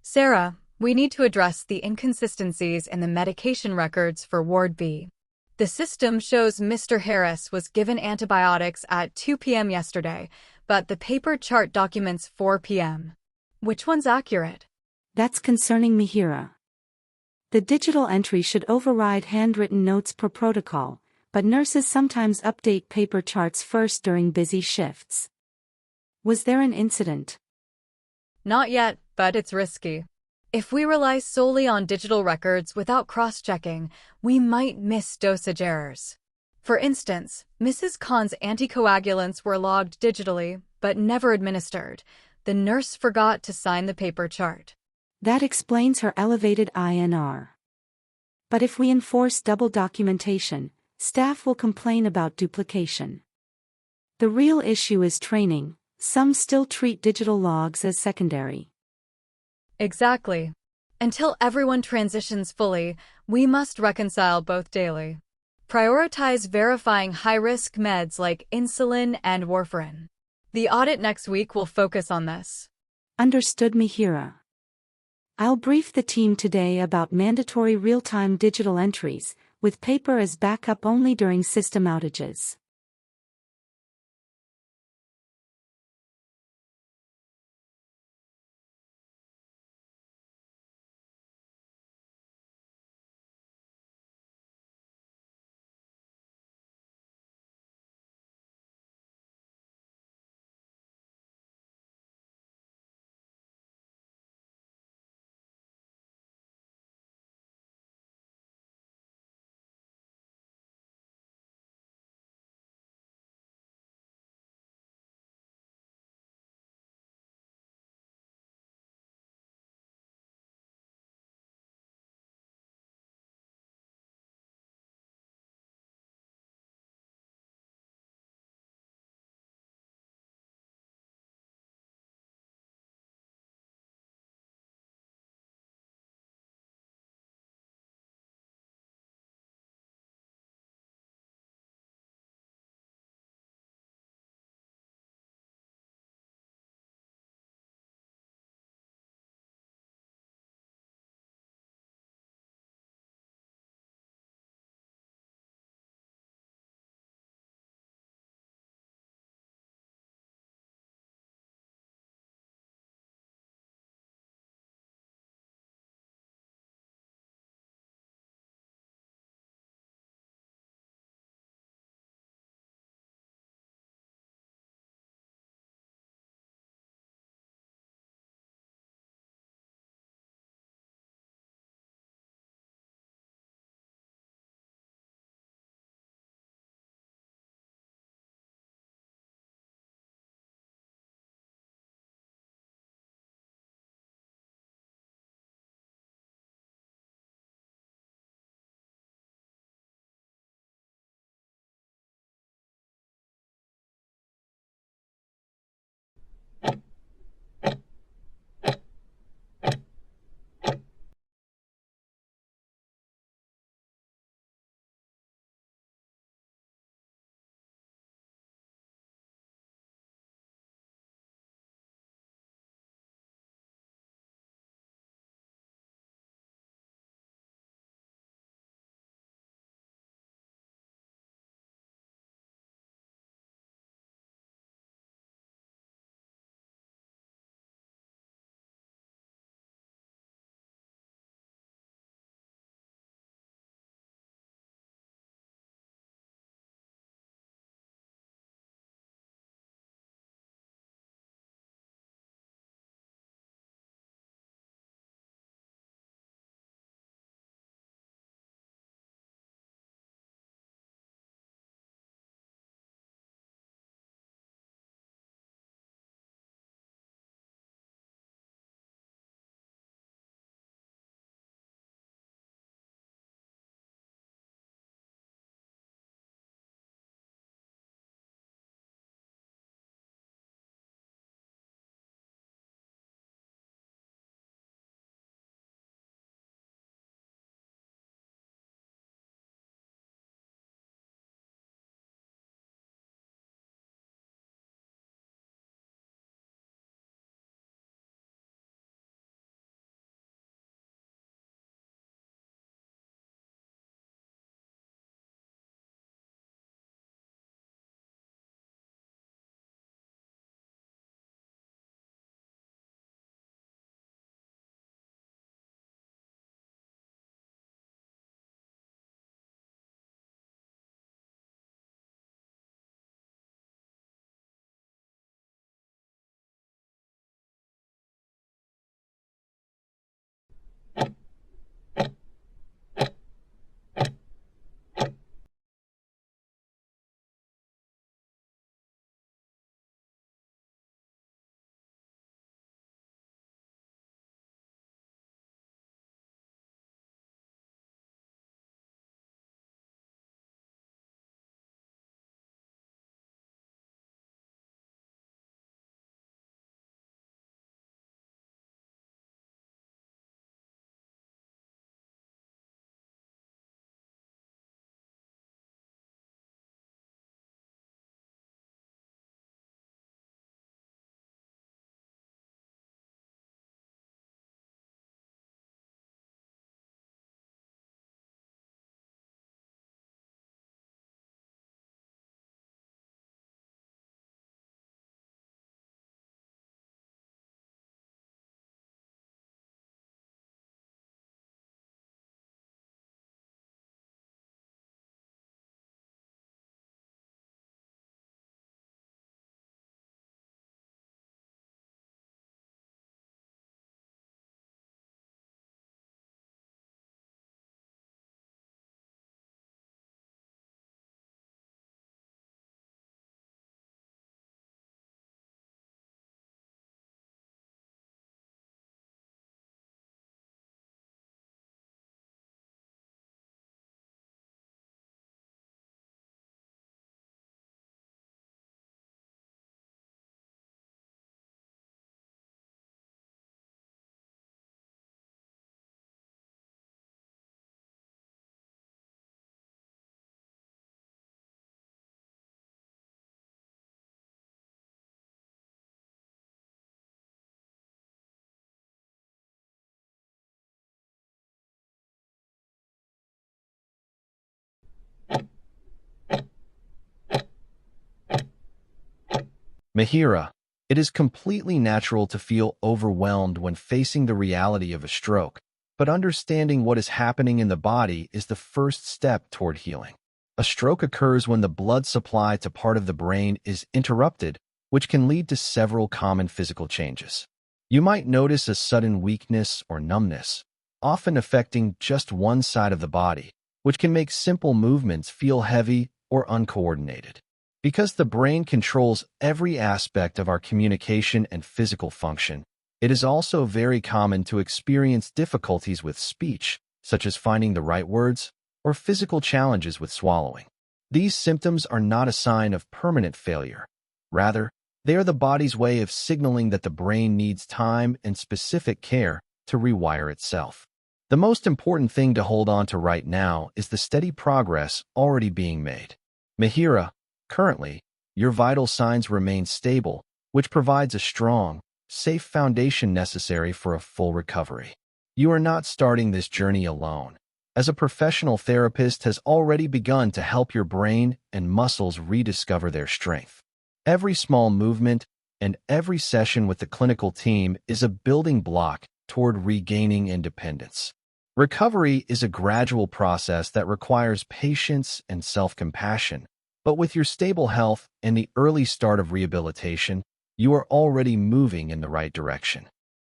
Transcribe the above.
Sarah, we need to address the inconsistencies in the medication records for Ward B. The system shows Mr. Harris was given antibiotics at 2 p.m. yesterday, but the paper chart documents 4 p.m. Which one's accurate? That's concerning MIHIRA. The digital entry should override handwritten notes per protocol, but nurses sometimes update paper charts first during busy shifts. Was there an incident? Not yet, but it's risky. If we rely solely on digital records without cross-checking, we might miss dosage errors. For instance, Mrs. Khan's anticoagulants were logged digitally, but never administered. The nurse forgot to sign the paper chart. That explains her elevated INR. But if we enforce double documentation, staff will complain about duplication. The real issue is training. Some still treat digital logs as secondary. Exactly. Until everyone transitions fully, we must reconcile both daily. Prioritize verifying high-risk meds like insulin and warfarin. The audit next week will focus on this. Understood, MIHIRA. I'll brief the team today about mandatory real-time digital entries, with paper as backup only during system outages. MIHIRA, it is completely natural to feel overwhelmed when facing the reality of a stroke, but understanding what is happening in the body is the first step toward healing. A stroke occurs when the blood supply to part of the brain is interrupted, which can lead to several common physical changes. You might notice a sudden weakness or numbness, often affecting just one side of the body, which can make simple movements feel heavy or uncoordinated. Because the brain controls every aspect of our communication and physical function, it is also very common to experience difficulties with speech, such as finding the right words, or physical challenges with swallowing. These symptoms are not a sign of permanent failure. Rather, they are the body's way of signaling that the brain needs time and specific care to rewire itself. The most important thing to hold on to right now is the steady progress already being made. MIHIRA, currently, your vital signs remain stable, which provides a strong, safe foundation necessary for a full recovery. You are not starting this journey alone, as a professional therapist has already begun to help your brain and muscles rediscover their strength. Every small movement and every session with the clinical team is a building block toward regaining independence. Recovery is a gradual process that requires patience and self-compassion, but with your stable health and the early start of rehabilitation, you are already moving in the right direction.